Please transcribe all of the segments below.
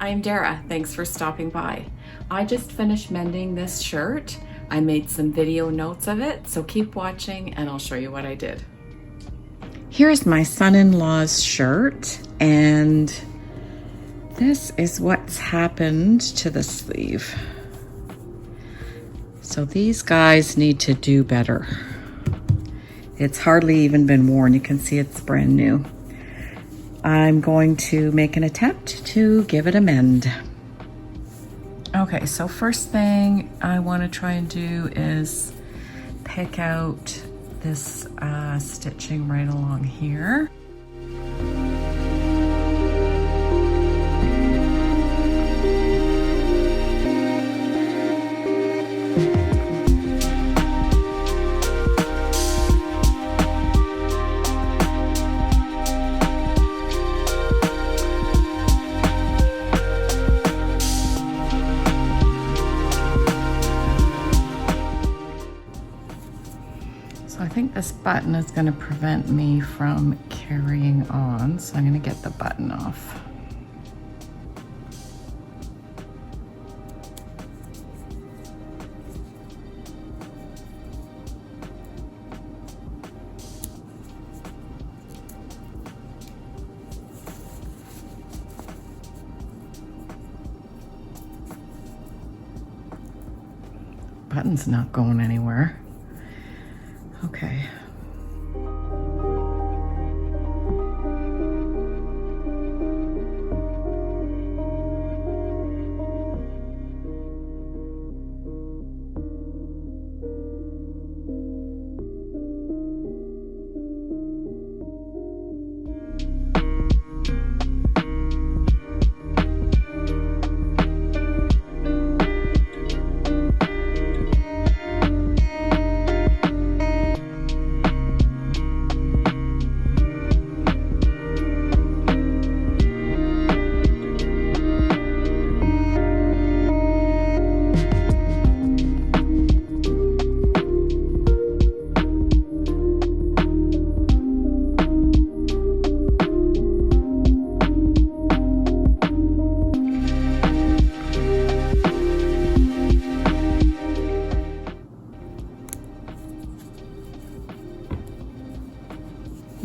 I'm Dara, thanks for stopping by. I just finished mending this shirt. I made some video notes of it, so keep watching and I'll show you what I did. Here's my son-in-law's shirt, and this is what's happened to the sleeve. So these guys need to do better. It's hardly even been worn. You can see it's brand new. I'm going to make an attempt to give it a mend. Okay, so first thing I want to try and do is pick out this stitching right along here. I think this button is going to prevent me from carrying on, so I'm going to get the button off. Button's not going anywhere. Okay.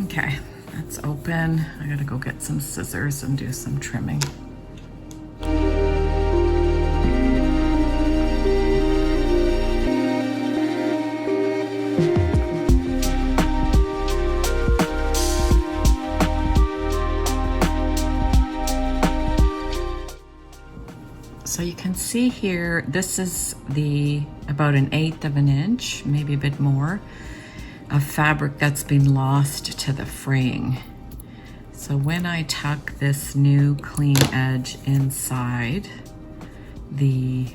Okay, that's open. I gotta go get some scissors and do some trimming. So you can see here, this is about 1/8 of an inch, maybe a bit more, of fabric that's been lost to the fraying. So when I tuck this new clean edge inside the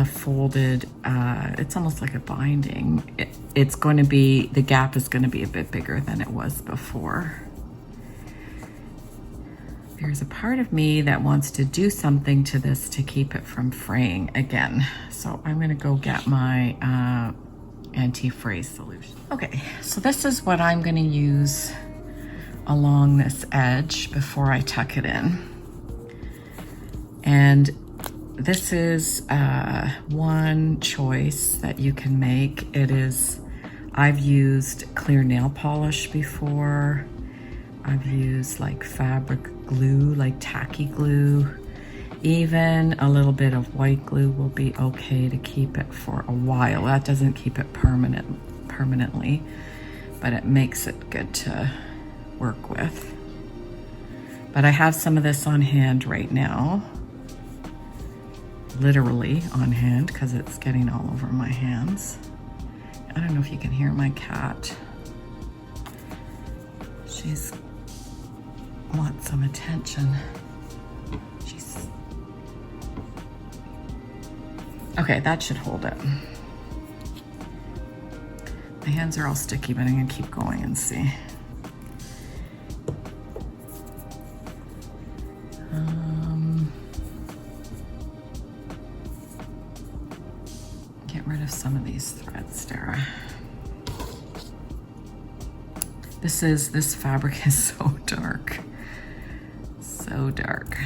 folded, it's almost like a binding, it's going to be, the gap is going to be a bit bigger than it was before. There's a part of me that wants to do something to this to keep it from fraying again. So I'm gonna go get my anti-fray solution. Okay, so this is what I'm gonna use along this edge before I tuck it in. And this is one choice that you can make. I've used clear nail polish before. I've used like fabric glue, like tacky glue. Even a little bit of white glue will be okay to keep it for a while. That doesn't keep it permanently, but it makes it good to work with. But I have some of this on hand right now. Literally on hand, because it's getting all over my hands. I don't know if you can hear my cat. She's wants some attention. Okay, that should hold it. My hands are all sticky, but I'm gonna keep going and see. Get rid of some of these threads, Dara. This fabric is so dark. so dark.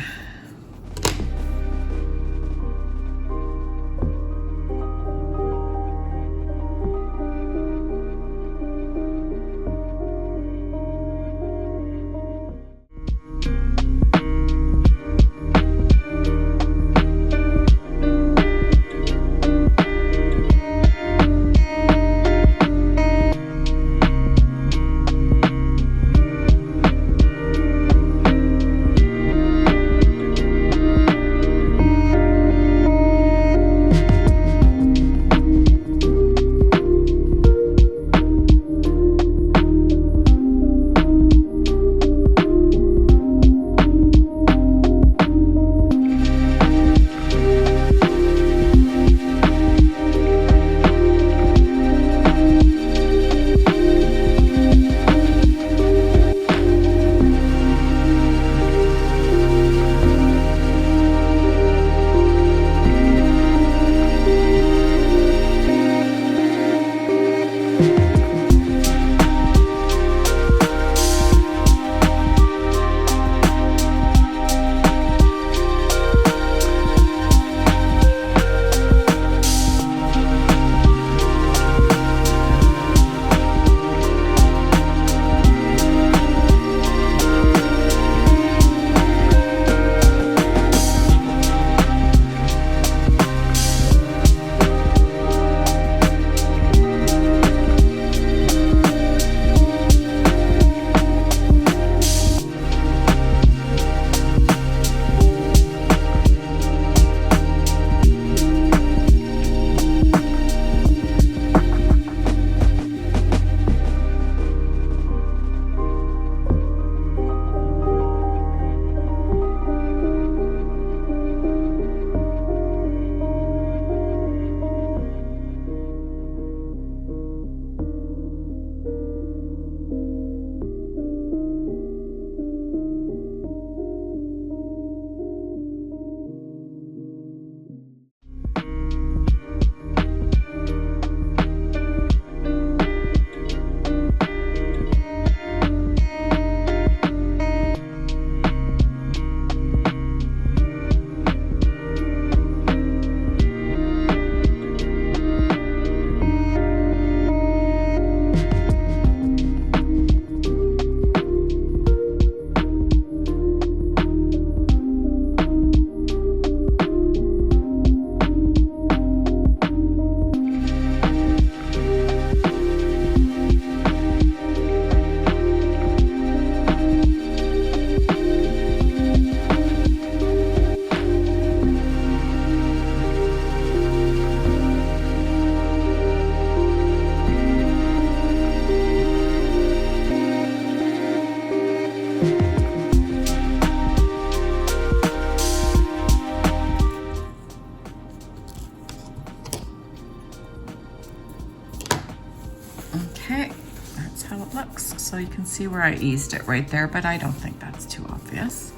Okay, that's how it looks. So you can see where I eased it right there, but I don't think that's too obvious.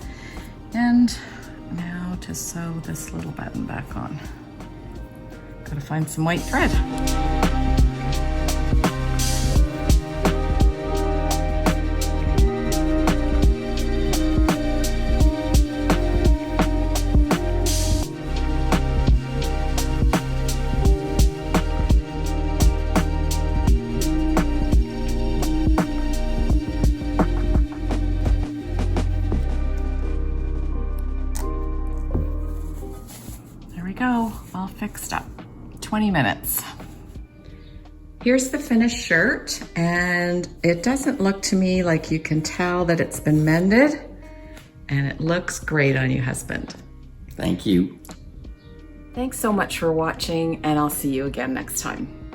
And now to sew this little button back on. Gotta find some white thread. Go, all fixed up. 20 minutes. Here's the finished shirt, and it doesn't look to me like you can tell that it's been mended, and it looks great on you, husband. Thank you. Thanks so much for watching, and I'll see you again next time.